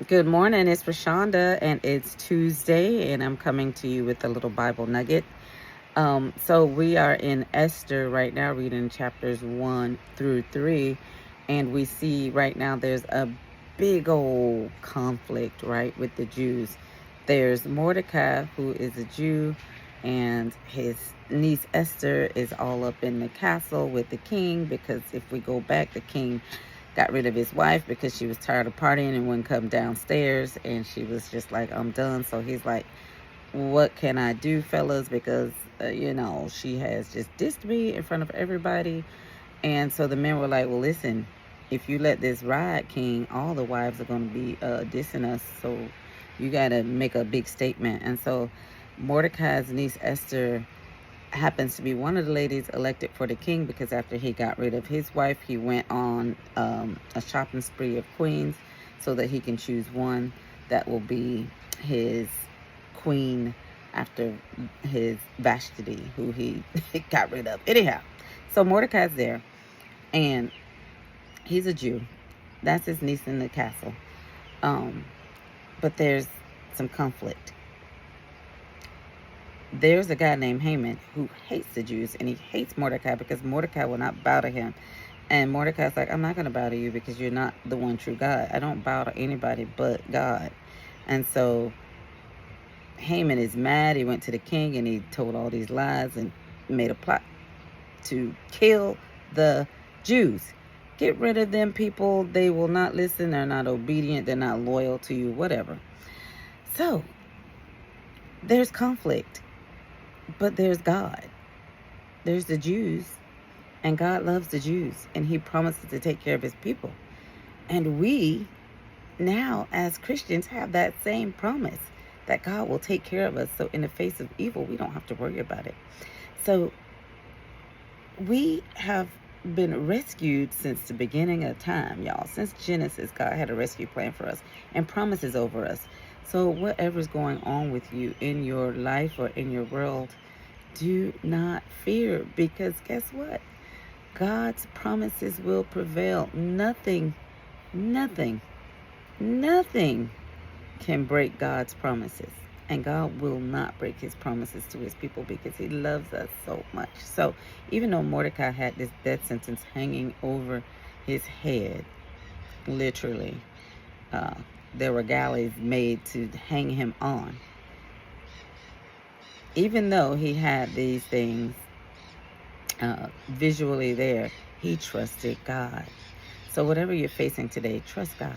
Good morning, it's Rashonda, and it's Tuesday, and I'm coming to you with a little Bible nugget. So we are in Esther right now, reading chapters 1 through 3, and we see right now there's a big old conflict, right, with the Jews. There's Mordecai, who is a Jew, and his niece Esther is all up in the castle with the king, because if we go back, the king got rid of his wife because she was tired of partying and wouldn't come downstairs, and she was just like, I'm done. So he's like, what can I do, fellas? Because she has just dissed me in front of everybody. And so the men were like, well, listen, if you let this ride, king, all the wives are going to be dissing us, so you got to make a big statement. And so Mordecai's niece Esther happens to be one of the ladies elected for the king, because after he got rid of his wife, he went on a shopping spree of queens so that he can choose one that will be his queen after his Vashti, who he got rid of. Anyhow, so Mordecai's there, and he's a Jew. That's his niece in the castle. But there's some conflict. There's a guy named Haman who hates the Jews, and he hates Mordecai because Mordecai will not bow to him. And Mordecai's like, I'm not going to bow to you because you're not the one true God. I don't bow to anybody but God. And so Haman is mad. He went to the king and he told all these lies and made a plot to kill the Jews. Get rid of them people. They will not listen. They're not obedient. They're not loyal to you, whatever. So there's conflict. But there's God. There's the Jews, and God loves the Jews, and he promises to take care of his people. And we now, as Christians, have that same promise that God will take care of us. So in the face of evil, we don't have to worry about it. So we have been rescued since the beginning of time, y'all. Since Genesis, God had a rescue plan for us and promises over us. So whatever's going on with you in your life or in your world, do not fear, because guess what? God's promises will prevail. Nothing can break God's promises. And God will not break his promises to his people because he loves us so much. So even though Mordecai had this death sentence hanging over his head, literally, there were galleys made to hang him on. Even though he had these things visually there, he trusted God. So whatever you're facing today, trust God.